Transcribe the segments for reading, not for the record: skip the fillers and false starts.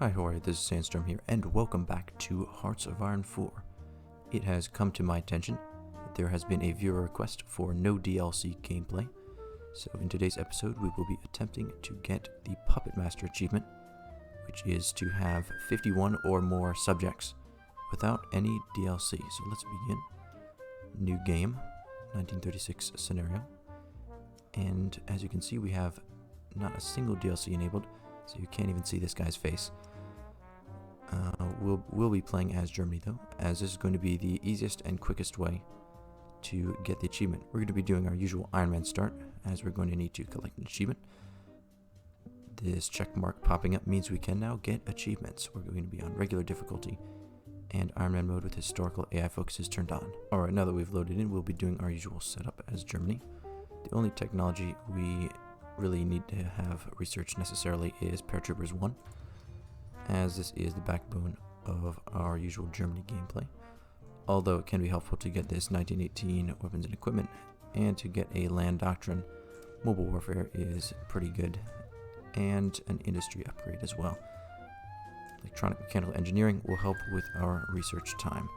Hi, how are you? This is Sandstorm here, and welcome back to Hearts of Iron 4. It has come to my attention that there has been a viewer request for no DLC gameplay, so in today's episode we will be attempting to get the Puppetmaster achievement, which is to have 51 or more subjects without any DLC. So let's begin. New game, 1936 scenario, and as you can see we have not a single DLC enabled, so you can't even see this guy's face. We'll be playing as Germany though, as this is going to be the easiest and quickest way to get the achievement. We're going to be doing our usual Iron Man start, as we're going to need to collect an achievement. This check mark popping up means we can now get achievements. We're going to be on regular difficulty, and Iron Man mode with historical AI focus is turned on. Alright, now that we've loaded in, we'll be doing our usual setup as Germany. The only technology we really need to have researched necessarily is Paratroopers 1, as this is the backbone of our usual Germany gameplay. Although it can be helpful to get this 1918 weapons and equipment, and to get a land doctrine, mobile warfare is pretty good, and an industry upgrade as well. Electronic mechanical engineering will help with our research time.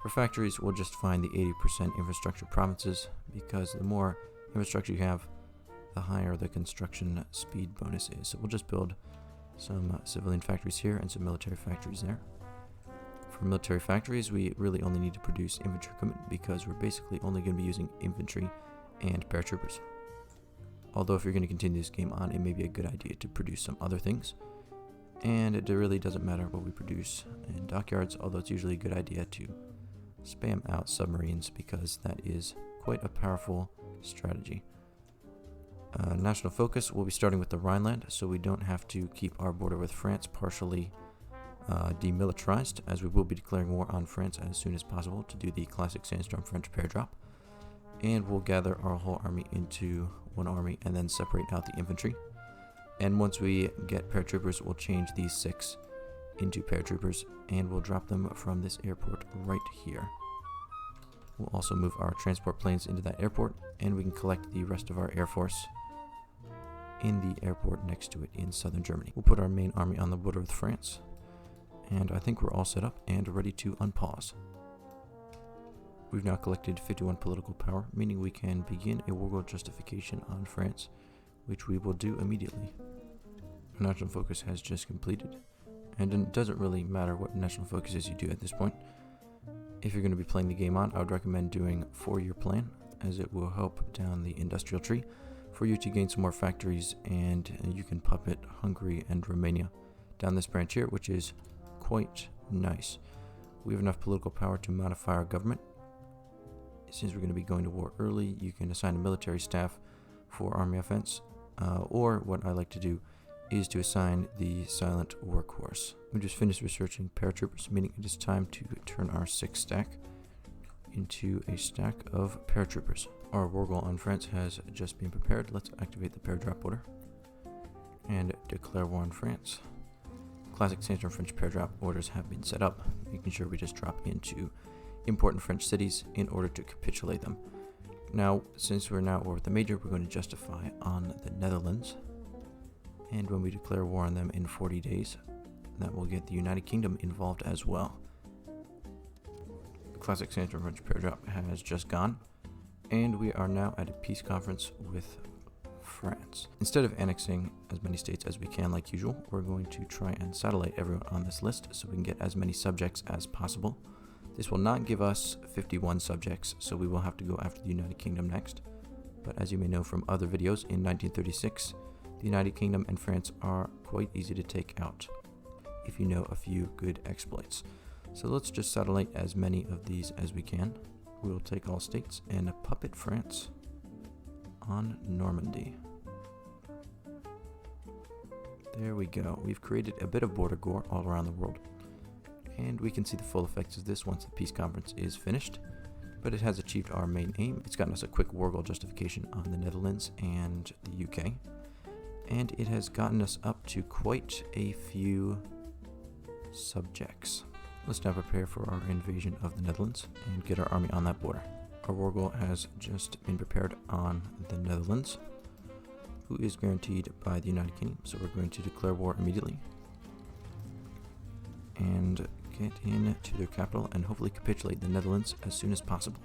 For factories, we'll just find the 80% infrastructure provinces, because the more infrastructure you have, the higher the construction speed bonus is. So we'll just build some civilian factories here and some military factories there. For military factories, we really only need to produce infantry equipment, because we're basically only going to be using infantry and paratroopers. Although if you're going to continue this game on, it may be a good idea to produce some other things. And it really doesn't matter what we produce in dockyards, although it's usually a good idea to spam out submarines, because that is quite a powerful strategy. National focus, we'll be starting with the Rhineland, so we don't have to keep our border with France partially demilitarized, as we will be declaring war on France as soon as possible to do the classic Sandstorm French pair drop. And we'll gather our whole army into one army and then separate out the infantry. And once we get paratroopers, we'll change these 6 into paratroopers, and we'll drop them from this airport right here. We'll also move our transport planes into that airport, and we can collect the rest of our air force in the airport next to it in southern Germany. We'll put our main army on the border with France, and I think we're all set up and ready to unpause. We've now collected 51 political power, meaning we can begin a war justification on France, which we will do immediately. Our national focus has just completed, and it doesn't really matter what national focus is you do at this point. If you're going to be playing the game on, I would recommend doing a 4-year plan, as it will help down the industrial tree for you to gain some more factories, and you can puppet Hungary and Romania down this branch here, which is quite nice. We have enough political power to modify our government. Since we're going to be going to war early, you can assign a military staff for army offense, or what I like to do is to assign the silent workhorse. We just finished researching paratroopers, meaning it is time to turn our 6 stack into a stack of paratroopers. Our war goal on France has just been prepared. Let's activate the pair drop order and declare war on France. Classic Sandstorm French pair drop orders have been set up, making sure we just drop into important French cities in order to capitulate them. Now, since we're now at war with the major, we're going to justify on the Netherlands, and when we declare war on them in 40 days, that will get the United Kingdom involved as well. The classic Sandstorm French pair drop has just gone, and we are now at a peace conference with France. Instead of annexing as many states as we can like usual, we're going to try and satellite everyone on this list so we can get as many subjects as possible. This will not give us 51 subjects, so we will have to go after the United Kingdom next. But as you may know from other videos, in 1936, the United Kingdom and France are quite easy to take out if you know a few good exploits. So let's just satellite as many of these as we can. We'll take all states and puppet France on Normandy. There we go. We've created a bit of border gore all around the world, and we can see the full effects of this once the peace conference is finished. But it has achieved our main aim. It's gotten us a quick war goal justification on the Netherlands and the UK, and it has gotten us up to quite a few subjects. Let's now prepare for our invasion of the Netherlands and get our army on that border. Our war goal has just been prepared on the Netherlands, who is guaranteed by the United Kingdom, so we're going to declare war immediately. and get into their capital and hopefully capitulate the Netherlands as soon as possible.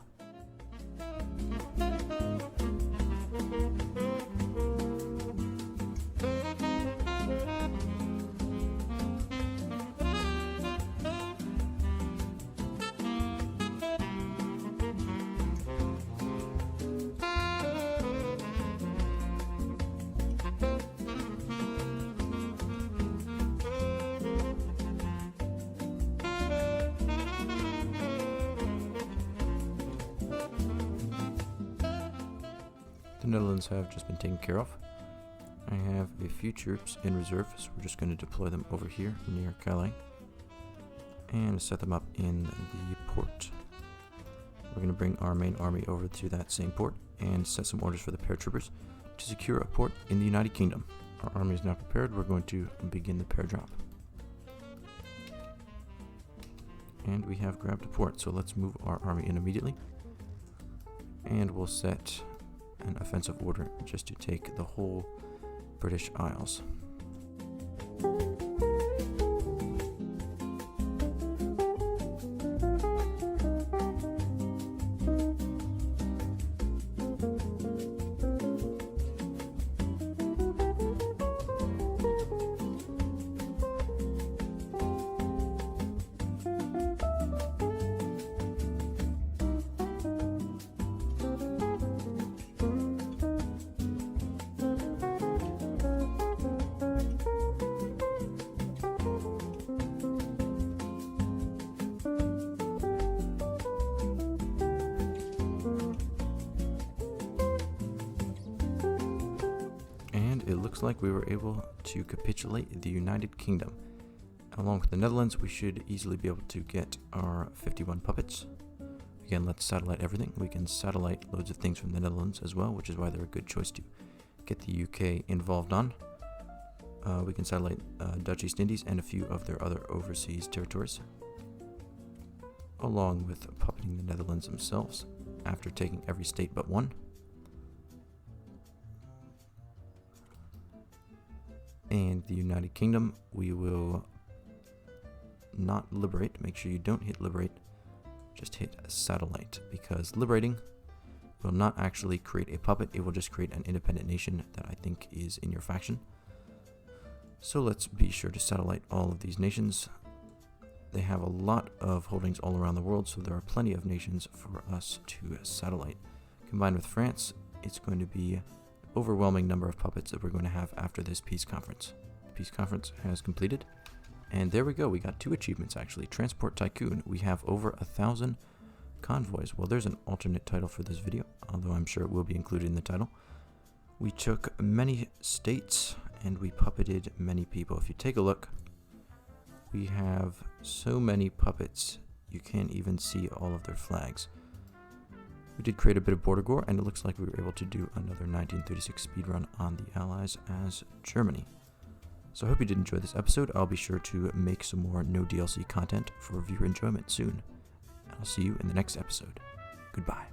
The Netherlands have just been taken care of. I have a few troops in reserve, so we're just going to deploy them over here near Calais and set them up in the port. We're going to bring our main army over to that same port and set some orders for the paratroopers to secure a port in the United Kingdom. Our army is now prepared. We're going to begin the paradrop. And we have grabbed a port, so let's move our army in immediately. And we'll set an offensive order just to take the whole British Isles. It looks like we were able to capitulate the United Kingdom. Along with the Netherlands, we should easily be able to get our 51 puppets. Again, let's satellite everything. We can satellite loads of things from the Netherlands as well, which is why they're a good choice to get the UK involved on. We can satellite Dutch East Indies and a few of their other overseas territories, along with puppeting the Netherlands themselves after taking every state but one. And the United Kingdom, we will not liberate. Make sure you don't hit liberate, just hit satellite, because liberating will not actually create a puppet. It will just create an independent nation that I think is in your faction. So let's be sure to satellite all of these nations. They have a lot of holdings all around the world, so there are plenty of nations for us to satellite. Combined with France, it's going to be overwhelming number of puppets that we're going to have after this peace conference. The peace conference has completed, and there we go. We got 2 achievements actually. Transport Tycoon. We have over 1,000 convoys. Well, there's an alternate title for this video, although I'm sure it will be included in the title. We took many states and we puppeted many people. If you take a look, we have so many puppets you can't even see all of their flags. We did create a bit of border gore, and it looks like we were able to do another 1936 speedrun on the Allies as Germany. So I hope you did enjoy this episode. I'll be sure to make some more no DLC content for viewer enjoyment soon. I'll see you in the next episode. Goodbye.